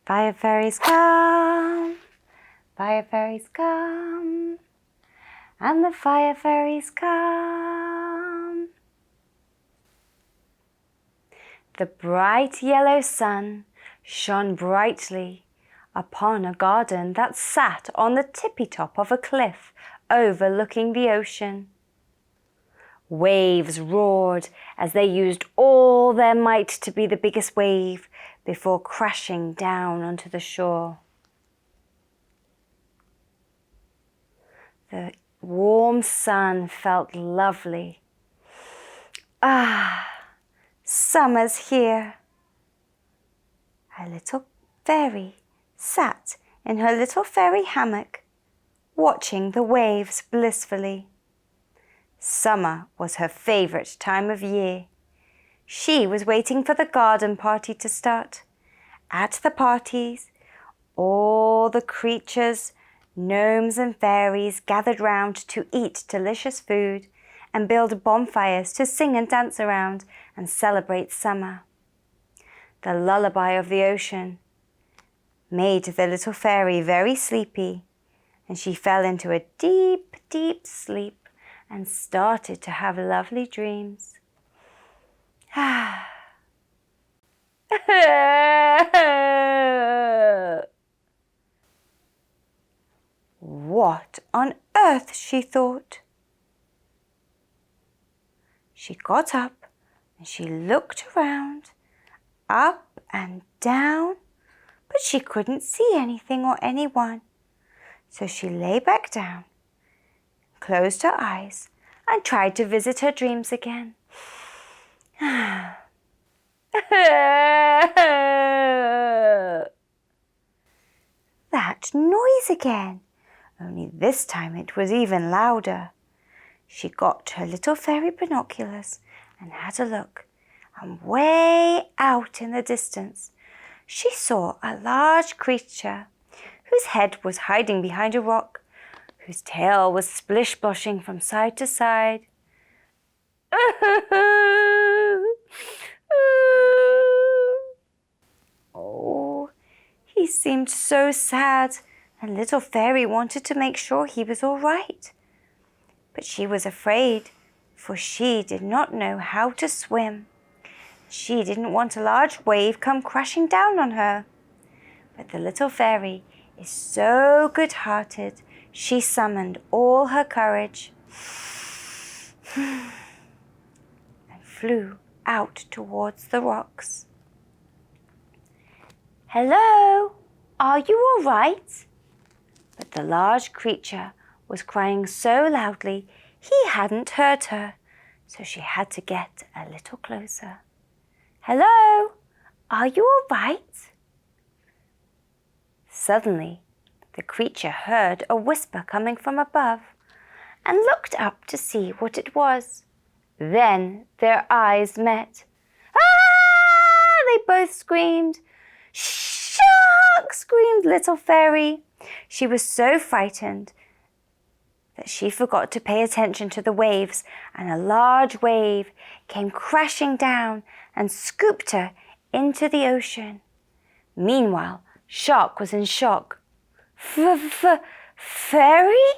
Fire fairies come, fire fairies come, and the fire fairies come. The bright yellow sun shone brightly upon a garden that sat on the tippy top of a cliff overlooking the ocean. Waves roared as they used all their might to be the biggest wave before crashing down onto the shore. The warm sun felt lovely. Ah, summer's here. A little fairy sat in her little fairy hammock, watching the waves blissfully. Summer was her favourite time of year. She was waiting for the garden party to start. At the parties, all the creatures, gnomes and fairies gathered round to eat delicious food and build bonfires to sing and dance around and celebrate summer. The lullaby of the ocean made the little fairy very sleepy, and she fell into a deep, deep sleep and started to have lovely dreams. What on earth, she thought. She got up and she looked around, up and down, but she couldn't see anything or anyone. So she lay back down, closed her eyes, and tried to visit her dreams again. That noise again, only this time it was even louder. She got her little fairy binoculars and had a look, and way out in the distance she saw a large creature whose head was hiding behind a rock, whose tail was splish-sploshing from side to side. Oh, he seemed so sad, and little fairy wanted to make sure he was all right. But she was afraid, for she did not know how to swim. She didn't want a large wave come crashing down on her. But the little fairy is so good-hearted, she summoned all her courage and flew out towards the rocks. "Hello, are you all right?" But the large creature was crying so loudly he hadn't heard her, so she had to get a little closer. "Hello, are you all right?" Suddenly, the creature heard a whisper coming from above and looked up to see what it was. Then their eyes met. "Ah!" they both screamed. "Shark!" screamed little fairy. She was so frightened that she forgot to pay attention to the waves, and a large wave came crashing down and scooped her into the ocean. Meanwhile, Shark was in shock. Fairy?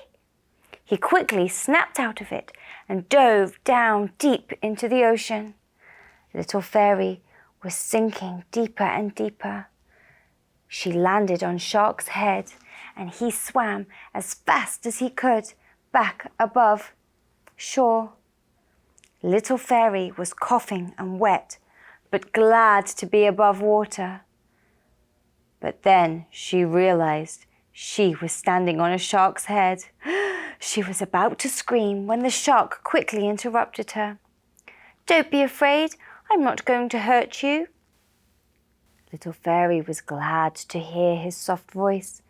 He quickly snapped out of it and dove down deep into the ocean. Little Fairy was sinking deeper and deeper. She landed on Shark's head, and he swam as fast as he could back above shore. Little Fairy was coughing and wet, but glad to be above water. But then she realized she was standing on a shark's head. She was about to scream when the shark quickly interrupted her. "Don't be afraid, I'm not going to hurt you." Little Fairy was glad to hear his soft voice,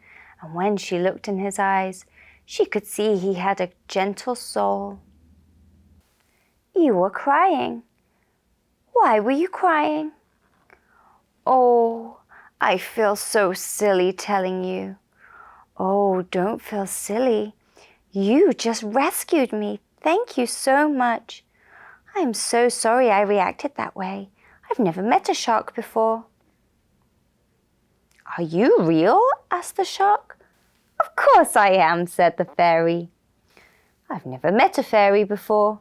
and when she looked in his eyes, she could see he had a gentle soul. "You were crying. Why were you crying?" "Oh, I feel so silly telling you." "Oh, don't feel silly. You just rescued me. Thank you so much. I'm so sorry I reacted that way. I've never met a shark before." Are you real? Asked the shark. Of course I am, said the fairy. I've never met a fairy before.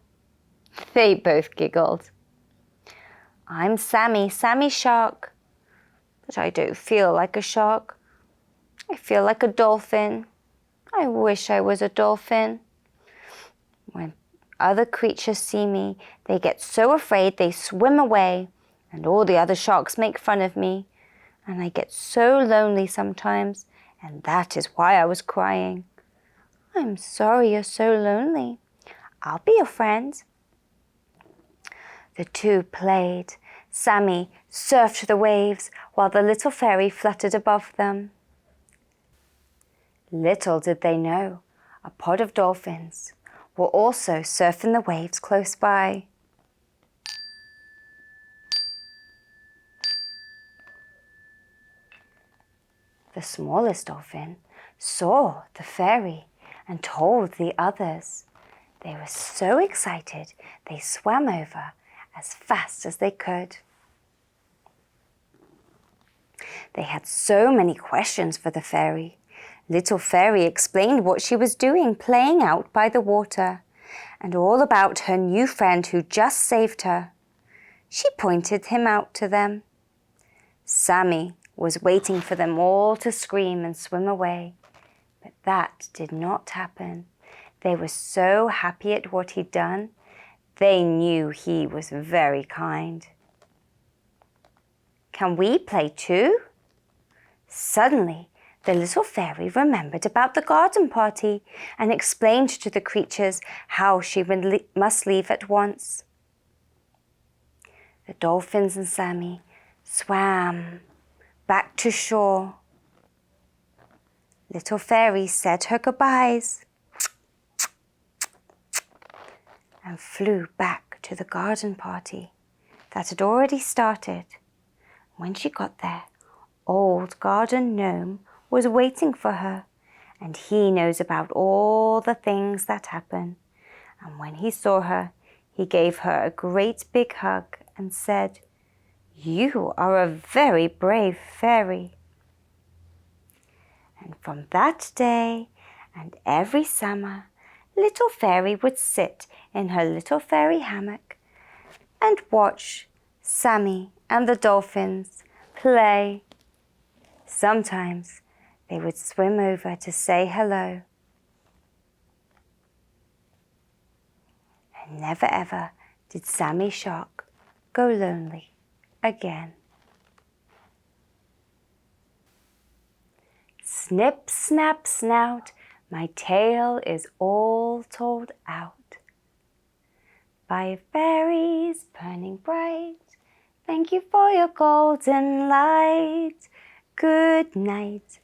They both giggled. I'm Sammy, Sammy Shark. But I don't feel like a shark. I feel like a dolphin. I wish I was a dolphin. When other creatures see me, they get so afraid they swim away, and all the other sharks make fun of me. And I get so lonely sometimes, and that is why I was crying. I'm sorry you're so lonely. I'll be your friend. The two played. Sammy surfed the waves while the little fairy fluttered above them. Little did they know, a pod of dolphins were also surfing the waves close by. The smallest dolphin saw the fairy and told the others. They were so excited they swam over as fast as they could. They had so many questions for the fairy. Little Fairy explained what she was doing, playing out by the water, and all about her new friend who just saved her. She pointed him out to them. Sammy was waiting for them all to scream and swim away, but that did not happen. They were so happy at what he'd done. They knew he was very kind. Can we play too? Suddenly, the little fairy remembered about the garden party and explained to the creatures how she must leave at once. The dolphins and Sammy swam back to shore. Little Fairy said her goodbyes and flew back to the garden party that had already started. When she got there, Old Garden Gnome was waiting for her, and he knows about all the things that happen. And when he saw her, he gave her a great big hug and said, "You are a very brave fairy." And from that day and every summer, Little Fairy would sit in her little fairy hammock and watch Sammy and the dolphins play. Sometimes they would swim over to say hello. And never ever did Sammy Shark go lonely again. Snip, snap, snout, my tale is all told out. By fairies burning bright, thank you for your golden light. Good night,